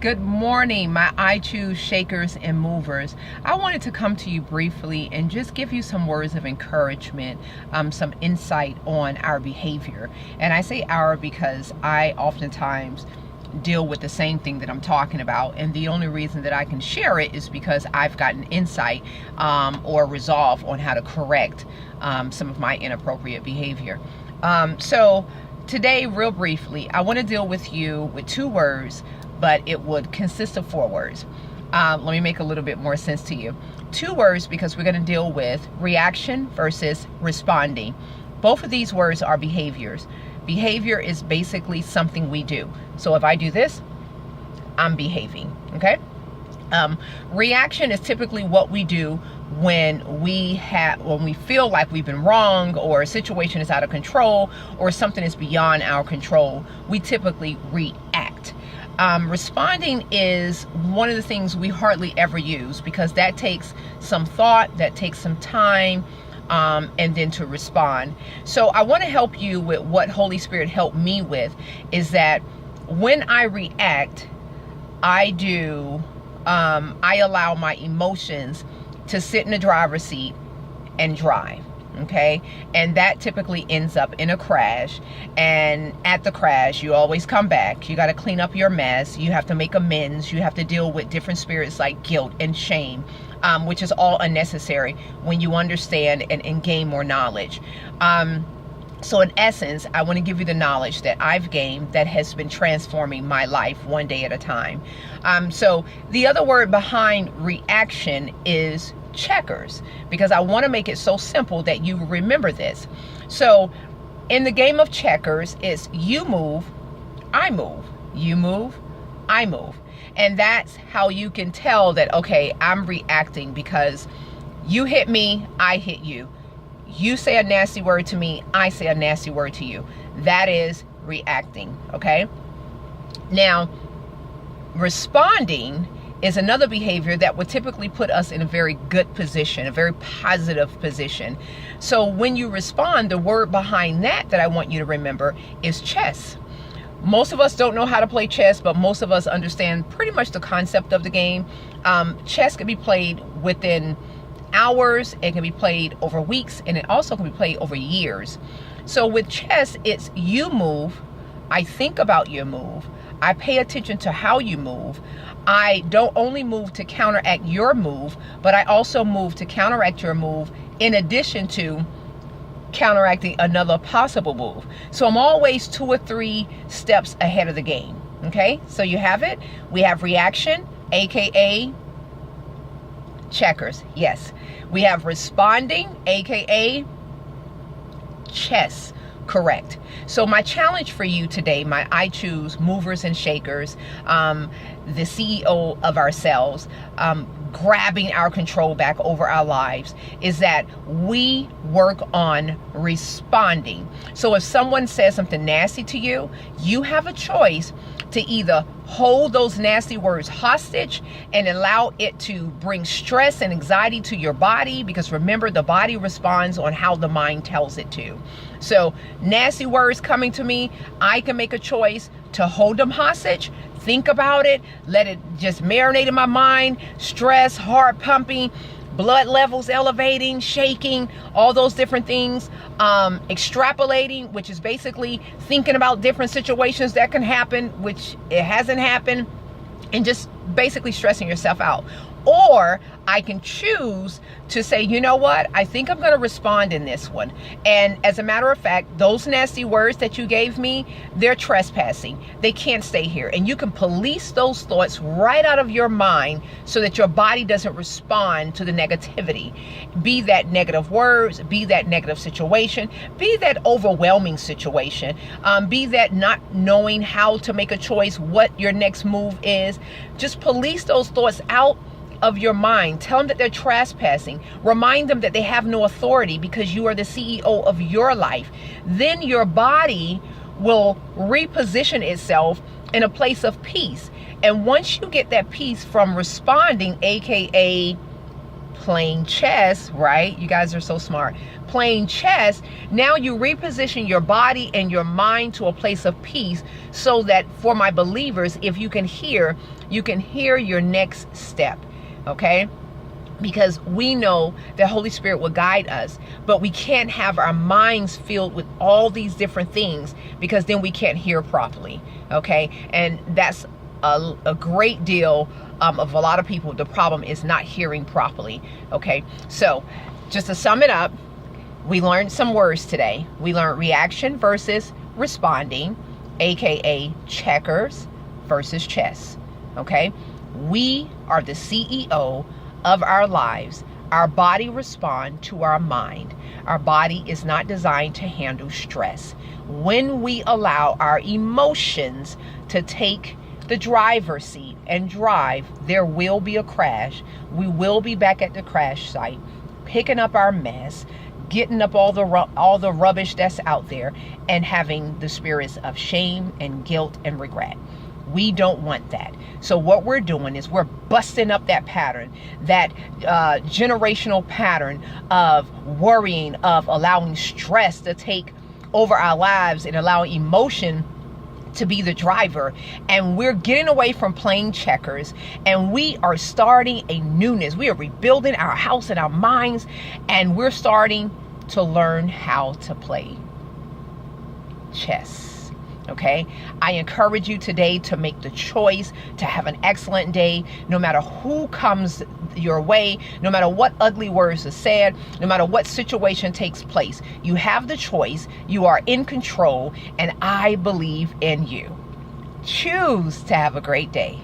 Good morning, my I Choose Shakers and Movers. I wanted to come to you briefly and just give you some words of encouragement, some insight on our behavior. And I say our because I oftentimes deal with the same thing that I'm talking about, and the only reason that I can share it is because I've gotten insight or resolve on how to correct some of my inappropriate behavior. So today, real briefly, I want to deal with you with two words, but it would consist of four words. Let me make a little bit more sense to you. Two words because we're going to deal with reaction versus responding. Both of these words are behaviors. Behavior is basically something we do. So if I do this, I'm behaving, okay? Reaction is typically what we do when we feel like we've been wrong, or a situation is out of control, or something is beyond our control. We typically react. Responding is one of the things we hardly ever use because that takes some thought, that takes some time, and then to respond. So I want to help you with what Holy Spirit helped me with, is that when I react, I allow my emotions to sit in the driver's seat and drive. Okay, and that typically ends up in a crash, and at the crash you always come back. You got to clean up your mess, you have to make amends, you have to deal with different spirits like guilt and shame, which is all unnecessary when you understand and gain more knowledge. So in essence, I want to give you the knowledge that I've gained that has been transforming my life one day at a time. So the other word behind reaction is checkers, because I want to make it so simple that you remember this. So in the game of checkers, it's you move, I move, you move, I move. And that's how you can tell that, okay, I'm reacting because you hit me, I hit you. You say a nasty word to me, I say a nasty word to you. That is reacting, okay? Now, responding is another behavior that would typically put us in a very good position, a very positive position. So when you respond, the word behind that I want you to remember is chess. Most of us don't know how to play chess, but most of us understand pretty much the concept of the game. Chess can be played within hours, it can be played over weeks, and it also can be played over years. So with chess, it's you move, I think about your move, I pay attention to how you move. I don't only move to counteract your move, but I also move to counteract your move in addition to counteracting another possible move. So I'm always 2 or 3 steps ahead of the game. Okay, so you have it. We have reaction, aka checkers. Yes, we have responding, aka chess. Correct. So my challenge for you today, my I Choose Movers and Shakers, the CEO of ourselves, grabbing our control back over our lives, is that we work on responding. So if someone says something nasty to you, you have a choice to either hold those nasty words hostage and allow it to bring stress and anxiety to your body, because remember, the body responds on how the mind tells it to. So nasty words coming to me, I can make a choice to hold them hostage, think about it, let it just marinate in my mind, stress, heart pumping, blood levels elevating, shaking, all those different things, extrapolating, which is basically thinking about different situations that can happen, which it hasn't happened, and just basically stressing yourself out. Or I can choose to say, you know what, I think I'm going to respond in this one. And as a matter of fact, those nasty words that you gave me, they're trespassing. They can't stay here. And you can police those thoughts right out of your mind so that your body doesn't respond to the negativity. Be that negative words, be that negative situation, be that overwhelming situation, be that not knowing how to make a choice, what your next move is. Just police those thoughts out of your mind. Tell them that they're trespassing. Remind them that they have no authority because you are the CEO of your life. Then your body will reposition itself in a place of peace. And once you get that peace from responding, aka playing chess, right? You guys are so smart. Playing chess, now you reposition your body and your mind to a place of peace, so that for my believers, if you can hear your next step, okay? Because we know the Holy Spirit will guide us, but we can't have our minds filled with all these different things, because then we can't hear properly, okay? And that's a great deal of a lot of people. The problem is not hearing properly, okay? So just to sum it up, we learned some words today. We learned reaction versus responding, aka checkers versus chess, okay? We are the CEO of our lives. Our body responds to our mind. Our body is not designed to handle stress. When we allow our emotions to take the driver's seat and drive, there will be a crash. We will be back at the crash site, picking up our mess, getting up all the rubbish that's out there, and having the spirits of shame and guilt and regret. We don't want that. So what we're doing is we're busting up that pattern, that generational pattern of worrying, of allowing stress to take over our lives and allowing emotion to be the driver. And we're getting away from playing checkers, and we are starting a newness. We are rebuilding our house and our minds, and we're starting to learn how to play chess. Okay, I encourage you today to make the choice to have an excellent day, no matter who comes your way, no matter what ugly words are said, no matter what situation takes place. You have the choice. You are in control, and I believe in you. Choose to have a great day.